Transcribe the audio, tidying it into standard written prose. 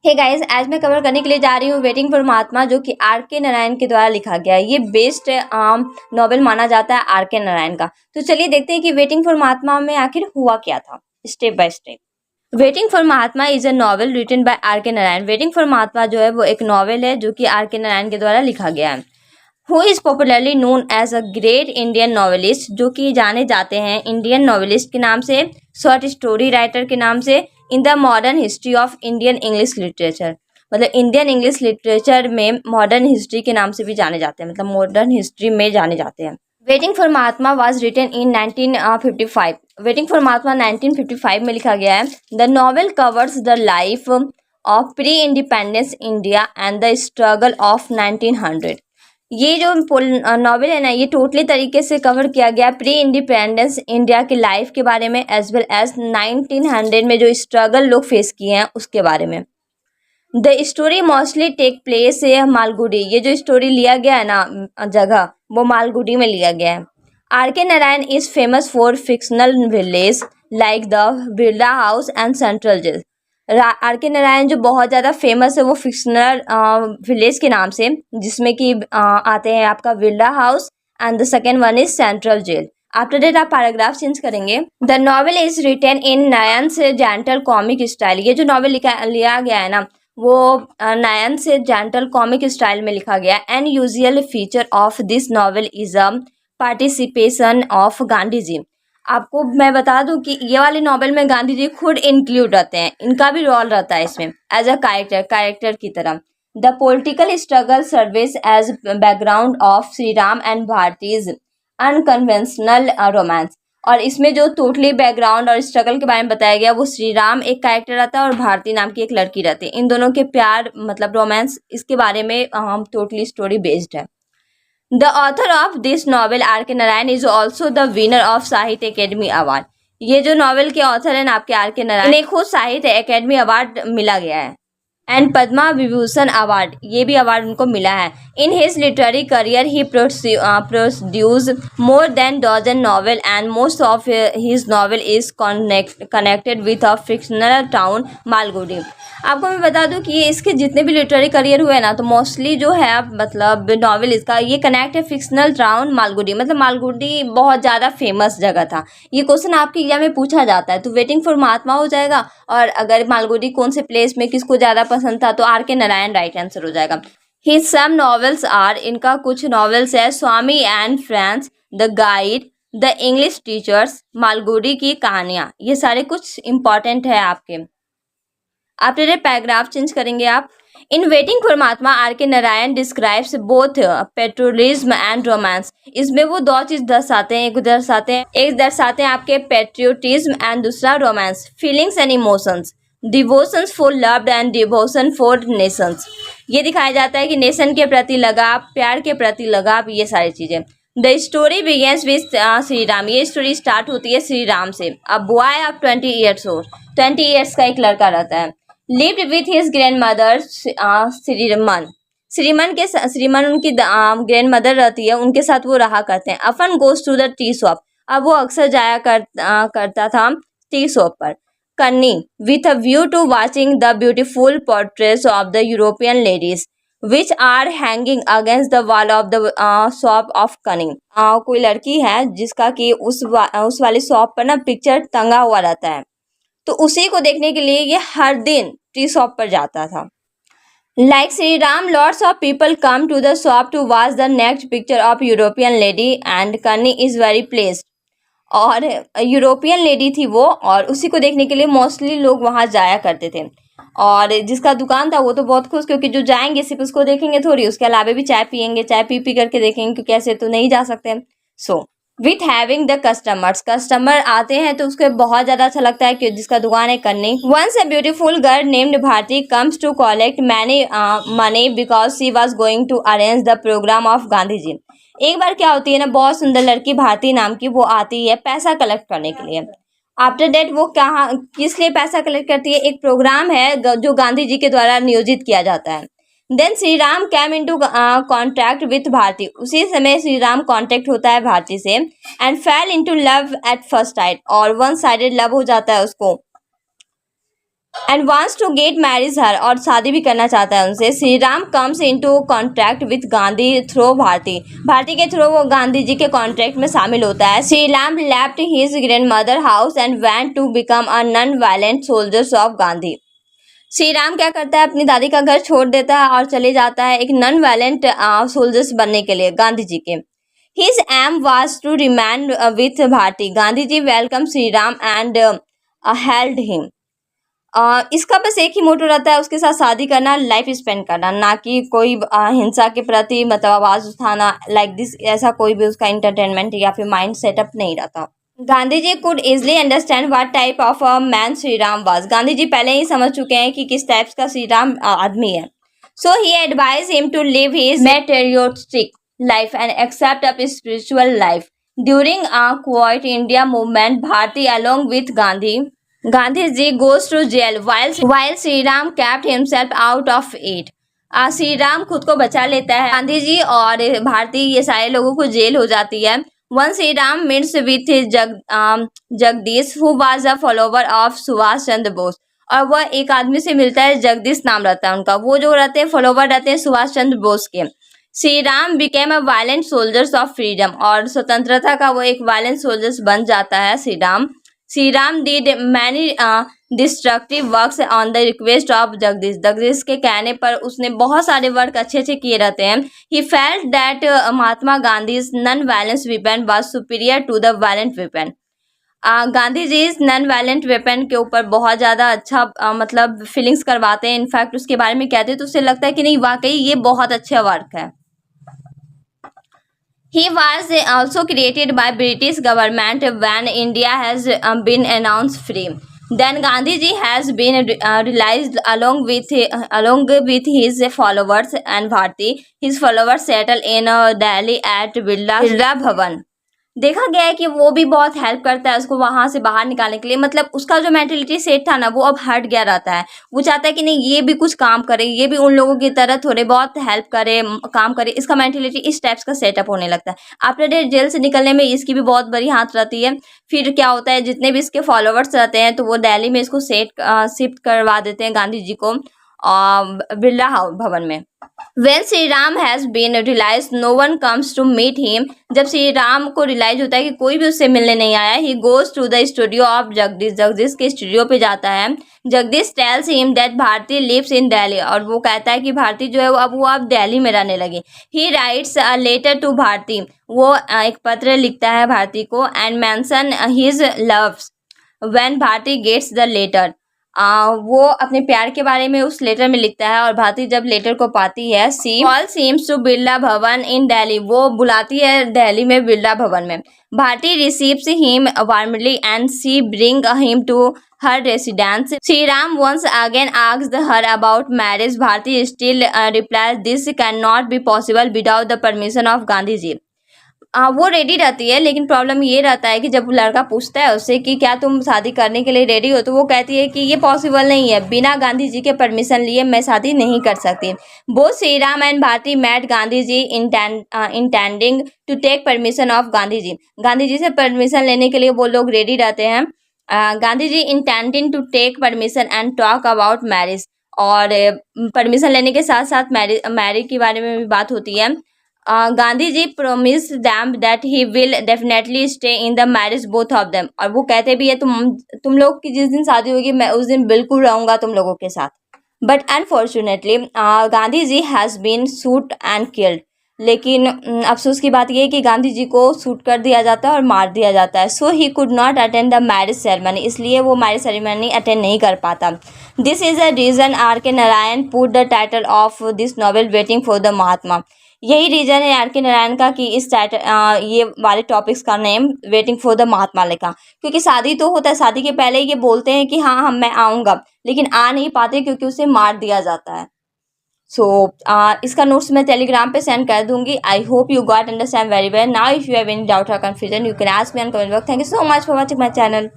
Hey guys, आज मैं cover करने के लिए जा रही हूँ वेटिंग फॉर महात्मा, जो कि आर के नारायण के द्वारा लिखा गया है। ये बेस्ट नॉवेल माना जाता है आर के नारायण का। तो चलिए देखते हैं कि वेटिंग फॉर महात्मा में आखिर हुआ क्या था, step by step. Waiting for Mahatma is a novel written by R के नारायण। वेटिंग फॉर महात्मा जो है वो एक नॉवेल है जो कि आर के नारायण के द्वारा लिखा गया है। Who is popularly known as a great Indian novelist, जो कि जाने जाते हैं इंडियन नॉवेलिस्ट के नाम से, शॉर्ट स्टोरी राइटर के नाम से, in the modern history of Indian English literature. मतलब इंडियन इंग्लिश लिटरेचर में मॉडर्न हिस्ट्री के नाम से भी जाने जाते हैं, मतलब मॉडर्न हिस्ट्री में जाने जाते हैं। Waiting for Mahatma was written in 1955। Waiting for Mahatma 1955 में लिखा गया है। The novel covers the life of pre independence India and the struggle of 1900। ये जो नॉवेल है ना, ये टोटली तरीके से कवर किया गया प्री इंडिपेंडेंस इंडिया की लाइफ के बारे में, एज वेल एज 1900 में जो स्ट्रगल लोग फेस किए हैं उसके बारे में। The story mostly take place है मालगुडी। ये जो स्टोरी लिया गया है ना जगह, वो मालगुडी में लिया गया है। आर के Narayan is famous for fictional village like the Birla house and central jail. R के नारायण जो बहुत ज़्यादा फेमस है वो फिक्शनल विलेज के नाम से, जिसमें कि आते हैं आपका Birla house and the second one is central jail. After that आप पैराग्राफ चेंज करेंगे। The novel is written in नयन से जेंटल कॉमिक स्टाइल। ये जो नॉवेल लिया गया है ना, वो नयन से जेंटल कॉमिक स्टाइल में लिखा गया। And usual feature of this novel is a participation of Gandhi ji. आपको मैं बता दूं कि ये वाली नॉवेल में गांधी जी खुद इंक्लूड रहते हैं, इनका भी रोल रहता है इसमें एज अ कैरेक्टर की तरह। The political struggle service as background of Shri Ram and Bharati's unconventional romance. और इसमें जो टोटली बैकग्राउंड और स्ट्रगल के बारे में बताया गया, वो श्री राम एक कैरेक्टर रहता है और भारती नाम की एक लड़की रहती है। इन दोनों के प्यार मतलब रोमांस, इसके बारे में हम टोटली स्टोरी बेस्ड है। The author of this novel R के Narayan is also the winner of Sahitya Akademi award. ये जो नॉवेल के ऑथर हैं आपके आर के नारायण, इन्हें खुद साहित्य अकेडमी अवार्ड मिला गया है। एंड पद्मा विभूषण अवार्ड, ये भी अवार्ड उनको मिला है। In his literary career he produce more than dozen novel and most of his novel is connected with a fictional town Malgudi. आपको मैं बता दूं कि ये इसके जितने भी लिटरेरी करियर हुए ना, तो मोस्टली जो है मतलब नॉवेल इसका ये कनेक्ट है फिक्शनल टाउन मालगुडी। मतलब मालगुडी बहुत ज़्यादा फेमस जगह था। ये क्वेश्चन आपके एग्जाम में पूछा जाता है, तो वेटिंग फॉर महात्मा हो जाएगा। और अगर मालगुडी कौन से प्लेस में किसको ज़्यादा पसंद था, तो आर के नारायण राइट आंसर हो जाएगा। हिज सम नॉवेल्स आर, इनका कुछ नॉवेल्स है Swami and friends, the guide, the English teachers, Malgudi की कहानियाँ। ये सारे कुछ इंपॉर्टेंट है आपके। आफ्टर ए पैराग्राफ चेंज करेंगे आप। In waiting for Mahatma R के Narayan describes both patriotism and romance. इसमें वो दो चीज दर्शाते हैं, एक दर्शाते हैं आपके पेट्रियोटिज्म एंड दूसरा romance, feelings and emotions, devotions for love and devotion for Nations. ये दिखाया जाता है कि नेशन के प्रति लगाव, प्यार के प्रति लगाव, ये सारी चीजें। The story begins with Shri Ram. ये स्टोरी स्टार्ट होती है श्री राम से। A boy of 20 years old, 20 years का एक लड़का रहता है। Lived with his grandmother श्रीमन। श्रीमन उनकी ग्रैंड मदर रहती है, उनके साथ वो रहा करते हैं। अफन goes to the tea shop. अब वो अक्सर जाया करता था टी शॉप पर। Kanni with a view to watching the beautiful portraits of the European ladies which are hanging against the wall of the shop of कनिंग। कोई लड़की है जिसका कि उस वाली शॉप पर ना पिक्चर टंगा हुआ रहता है, तो उसी को देखने के लिए ये हर दिन टी शॉप पर जाता था। Like Shri Ram, lots of people come to the shop to watch the next picture of European lady and Kanni is very pleased. और यूरोपियन लेडी थी वो, और उसी को देखने के लिए मोस्टली लोग वहाँ जाया करते थे। और जिसका दुकान था वो तो बहुत खुश, क्योंकि जो जाएंगे सिर्फ उसको देखेंगे थोड़ी, उसके अलावा भी चाय पियेंगे, चाय पी करके देखेंगे, क्योंकि ऐसे तो नहीं जा सकते। So with having the customer आते हैं तो उसको बहुत ज़्यादा अच्छा लगता है कि जिसका दुकान है करनी। Once a beautiful girl named Bharati comes to collect many money because she was going to arrange the programme of Gandhi ji. एक बार क्या होती है ना, बहुत सुंदर लड़की भारती नाम की, वो आती है पैसा कलेक्ट करने के लिए। आफ्टर डेट वो कहाँ किस लिए पैसा कलेक्ट करती है, एक प्रोग्राम है जो गांधी जी के द्वारा नियोजित किया जाता है। Then Shri Ram came into contact with Bharati. उसी समय श्री राम कॉन्टैक्ट होता है भारती से। And fell into love at first sight, और वन साइडेड लव हो जाता है उसको। And wants to get marriage her, और शादी भी करना चाहता है उनसे। Shri Ram comes into contract with Gandhi through Bharati, Bharati के थ्रू वो गांधी जी के कॉन्ट्रैक्ट में शामिल होता है। Shri Ram left his grandmother house and went to become a non violent soldiers of Gandhi. Shri Ram क्या करता है, अपनी दादी का घर छोड़ देता है और चले जाता है एक नॉन वायलेंट सोल्जर्स बनने के लिए गांधी जी के। His aim was to remain with Bharati, Gandhi ji welcome Shri Ram and held him. इसका बस एक ही मोटो रहता है, उसके साथ शादी करना, लाइफ स्पेंड करना, ना कि कोई हिंसा के प्रति मतलब आवाज उठाना लाइक दिस, ऐसा कोई भी उसका इंटरटेनमेंट या फिर माइंड सेटअप नहीं रहता। Gandhi ji could easily understand what type of a man Shri Ram was, Gandhi ji पहले ही समझ चुके हैं कि किस टाइप का श्री राम आदमी है। So he advise him to leave his materialistic life and accept a spiritual life. During a quit India movement, Bharati along with Gandhi ji goes to jail while Sri Ram kept himself out of it. Shri Ram खुद को बचा लेता है, गांधी जी और भारती ये सारे लोगों को जेल हो जाती है। When Shri Ram meets with Jagdish who was a follower of Subhash Chandra Bose, और वह एक आदमी से मिलता है, जगदीश नाम रहता है उनका, वो जो रहते हैं फॉलोवर रहते हैं सुभाष चंद्र बोस के। Shri Ram became a violent soldiers of freedom, और स्वतंत्रता का वो एक वायलेंट सोल्जर्स बन जाता है Shri Ram. Shri Ram did many destructive works on the request of Jagdish, Jagdish के कहने पर उसने बहुत सारे वर्क अच्छे किए रहते हैं। He felt that Mahatma Gandhi's non-violence weapon was superior to the violent weapon. Gandhi ji इस नॉन वायलेंट वेपन के ऊपर बहुत ज़्यादा अच्छा मतलब फीलिंग्स करवाते हैं, इनफैक्ट उसके बारे में कहते हैं तो उससे लगता है कि नहीं वाकई ये बहुत अच्छा वर्क है। He was also created by British government when India has been announced free. Then Gandhi ji has been realized along with his followers and Bharti. His followers settled in Delhi at Birla Bhavan. देखा गया है कि वो भी बहुत help करता है उसको वहां से बाहर निकालने के लिए, मतलब उसका जो मेंटेलिटी सेट था ना वो अब हट गया रहता है। वो चाहता है कि नहीं ये भी कुछ काम करे, ये भी उन लोगों की तरह थोड़े बहुत हेल्प करे, काम करे, इसका मेंटेलिटी इस टाइप्स का सेटअप होने लगता है। आफ्टर जेल से निकलने में इसकी भी बहुत बड़ी हाथ रहती है। फिर क्या होता है, जितने भी इसके फॉलोवर्स रहते हैं तो वो दिल्ली में इसको शिफ्ट करवा देते हैं गांधी जी को बिरला भवन में। When Sri Ram has been realized no one comes to meet him, जब श्री राम को रियलाइज होता है कि कोई भी उससे मिलने नहीं आया, he goes to the studio of Jagdish, Jagdish के स्टूडियो पे जाता है। Jagdish tells him that Bharti lives in Delhi, और वो कहता है कि भारती जो है वो अब दिल्ली में रहने लगी। He writes a letter to Bharti, वो एक पत्र लिखता है भारती को, and mention his loves when Bharti gets the letter, वो अपने प्यार के बारे में उस लेटर में लिखता है, और भारती जब लेटर को पाती है, सी कॉल सीम्स टू बिरला भवन इन दिल्ली, वो बुलाती है दिल्ली में बिरला भवन में। Bharati receives him warmly and she bring him to her residence. Shri Ram once again asked her about marriage, Bharati still replies this can not be possible without the permission of Gandhi ji. वो रेडी रहती है, लेकिन प्रॉब्लम ये रहता है कि जब लड़का पूछता है उससे कि क्या तुम शादी करने के लिए रेडी हो, तो वो कहती है कि ये पॉसिबल नहीं है, बिना गांधी जी के परमिशन लिए मैं शादी नहीं कर सकती। Both Shri Ram and Bharati met Gandhi ji intending to take permission of Gandhi ji, Gandhi ji से परमिशन लेने के लिए वो लोग रेडी रहते हैं। Gandhi ji intending to take permission and talk about marriage, और परमिशन लेने के साथ साथ मैरिज के बारे में भी बात होती है। Gandhi ji promise them that he will definitely stay in the marriage both of them, और वो कहते भी है तुम लोग की जिस दिन शादी होगी मैं उस दिन बिल्कुल रहूंगा तुम लोगों के साथ। But unfortunately Gandhi ji has been shoot and killed, लेकिन अफसोस की बात यह है कि गांधी जी को शूट कर दिया जाता है और मार दिया जाता है। So he could not attend the marriage ceremony, इसलिए वो मैरिज सेरेमनी अटेंड नहीं कर पाता। This is a reason R के Narayan put the title of this novel waiting for the Mahatma, यही रीजन है आर के नारायण का कि इस टाइटल ये वाले टॉपिक्स का नेम वेटिंग फॉर द महात्मा लिखा, क्योंकि शादी तो होता है, शादी के पहले ये बोलते हैं कि हाँ मैं आऊँगा, लेकिन आ नहीं पाते क्योंकि उसे मार दिया जाता है। सो इसका नोट्स मैं टेलीग्राम पे सेंड कर दूंगी। I hope you got understand very well. Now if you have any doubt or confusion you can ask me on comment box. Thank you so much for watching my channel.